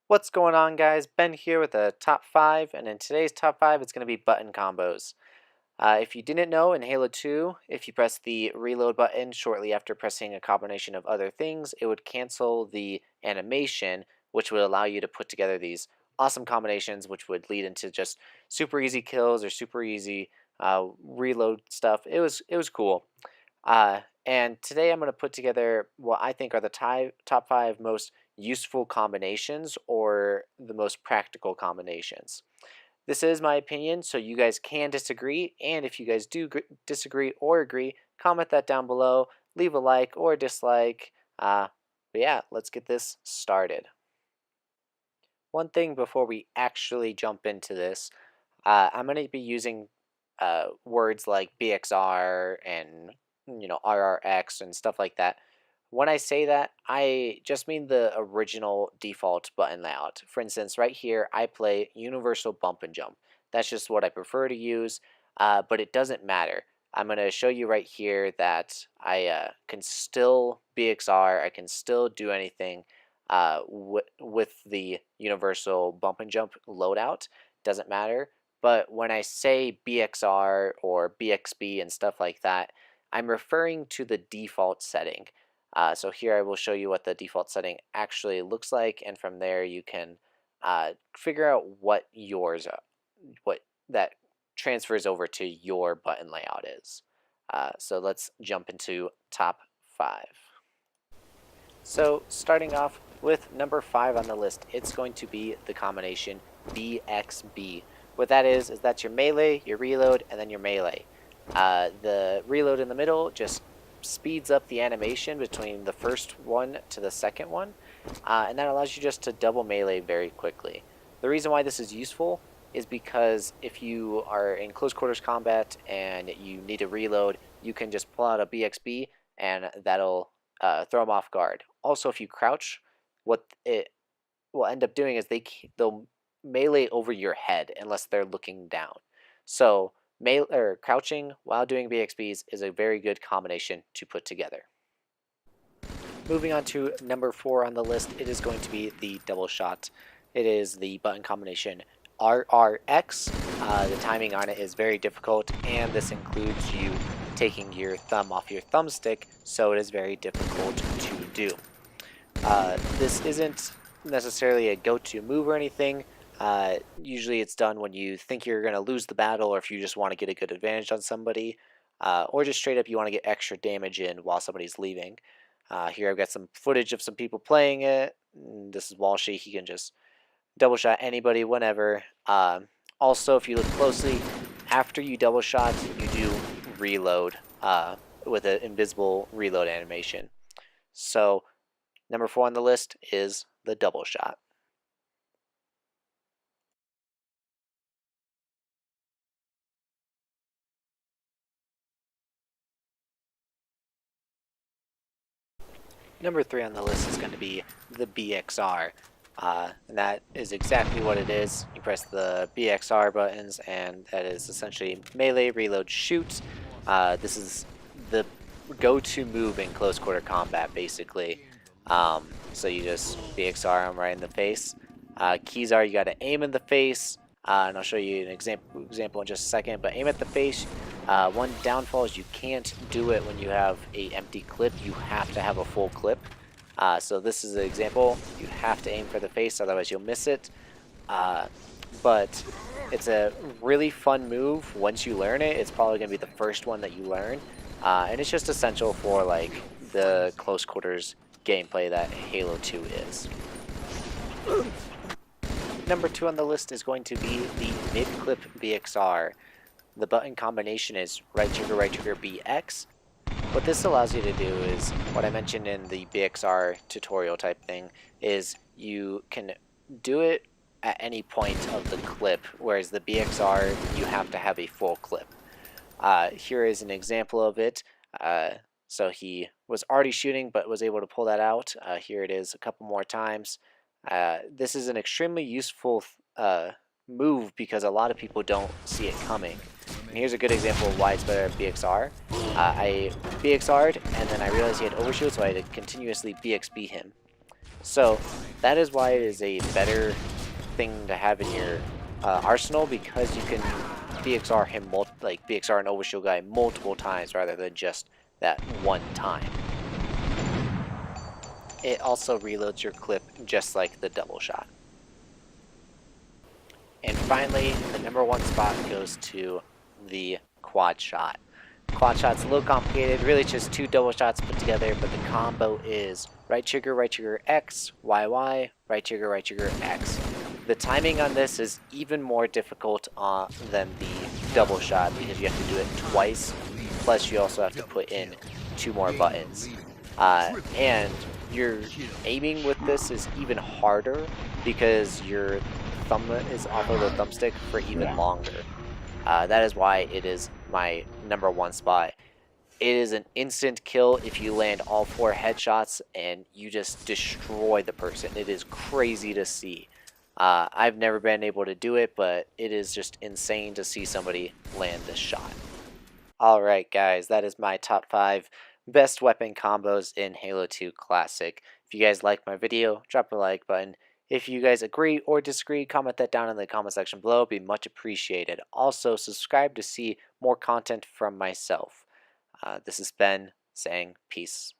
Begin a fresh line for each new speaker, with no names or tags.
What's going on, guys? Ben here with a top 5, and in today's top 5 it's going to be button combos. If you didn't know, in Halo 2, if you press the reload button shortly after pressing a combination of other things, it would cancel the animation, which would allow you to put together these awesome combinations, which would lead into just super easy kills or super easy reload stuff. It was cool. And today I'm going to put together what I think are the top 5 most useful combinations or the most practical combinations. This is my opinion, so you guys can disagree, and if you guys do disagree or agree, comment that down below, leave a like or dislike. But yeah, let's get this started. One thing before we actually jump into this, I'm going to be using words like BXR and RRX and stuff like that. When I say that, I just mean the original default button layout. For instance, right here, I play universal bump and jump. That's just what I prefer to use, but it doesn't matter. I'm going to show you right here that I can still BXR, I can still do anything with the universal bump and jump loadout. Doesn't matter. But when I say BXR or BXB and stuff like that, I'm referring to the default setting. So here I will show you what the default setting actually looks like, and from there you can figure out what what that transfers over to your button layout is. So let's jump into top 5. So starting off with number 5 on the list, it's going to be the combination BXB. What that is that's your melee, your reload, and then your melee. The reload in the middle just speeds up the animation between the first one to the second one, and that allows you just to double melee very quickly. The reason why this is useful is because if you are in close quarters combat and you need to reload, you can just pull out a BXB and that'll throw them off guard. Also, if you crouch, what it will end up doing is they'll melee over your head unless they're looking down. So crouching while doing BXBs is a very good combination to put together. Moving on to number 4 on the list, it is going to be the double shot. It is the button combination RRX. The timing on it is very difficult, and this includes you taking your thumb off your thumbstick, so it is very difficult to do. This isn't necessarily a go-to move or anything. Usually it's done when you think you're going to lose the battle, or if you just want to get a good advantage on somebody, or just straight up you want to get extra damage in while somebody's leaving. Here I've got some footage of some people playing it. This is Walshy. He can just double shot anybody whenever. Also, if you look closely, after you double shot, you do reload with an invisible reload animation. So number 4 on the list is the double shot. Number 3 on the list is going to be the BXR. And that is exactly what it is. You press the BXR buttons, and that is essentially melee, reload, shoot. This is the go-to move in close quarter combat, basically. So you just BXR them right in the face. Keys are you got to aim in the face, and I'll show you an example in just a second. But aim at the face. One downfall is you can't do it when you have an empty clip. You have to have a full clip. So this is an example. You have to aim for the face, otherwise you'll miss it. But it's a really fun move. Once you learn it, it's probably going to be the first one that you learn. And it's just essential for like the close quarters gameplay that Halo 2 is. Number 2 on the list is going to be the mid-clip BXR. The button combination is right trigger, BX. What this allows you to do is, what I mentioned in the BXR tutorial type thing, is you can do it at any point of the clip, whereas the BXR, you have to have a full clip. Here is an example of it. So he was already shooting, but was able to pull that out. Here it is a couple more times. This is an extremely useful move because a lot of people don't see it coming. And here's a good example of why it's better at BXR. I BXR'd, and then I realized he had overshoot, so I had to continuously BXB him. So that is why it is a better thing to have in your arsenal, because you can BXR him BXR an overshield guy multiple times rather than just that one time. It also reloads your clip just like the double shot. And finally, the number one spot goes to the quad shot. Quad shot's a little complicated, really it's just two double shots put together, but the combo is right trigger, X, Y, right trigger, X. The timing on this is even more difficult than the double shot because you have to do it twice, plus you also have to put in two more buttons. And your aiming with this is even harder because your thumb is off of the thumbstick for even longer. That is why it is my number one spot. It is an instant kill if you land all 4 headshots and you just destroy the person. It is crazy to see. I've never been able to do it, but it is just insane to see somebody land this shot. Alright guys, that is my top 5 best weapon combos in Halo 2 Classic. If you guys like my video, drop a like button. If you guys agree or disagree, comment that down in the comment section below. It'd be much appreciated. Also, subscribe to see more content from myself. This is Ben saying peace.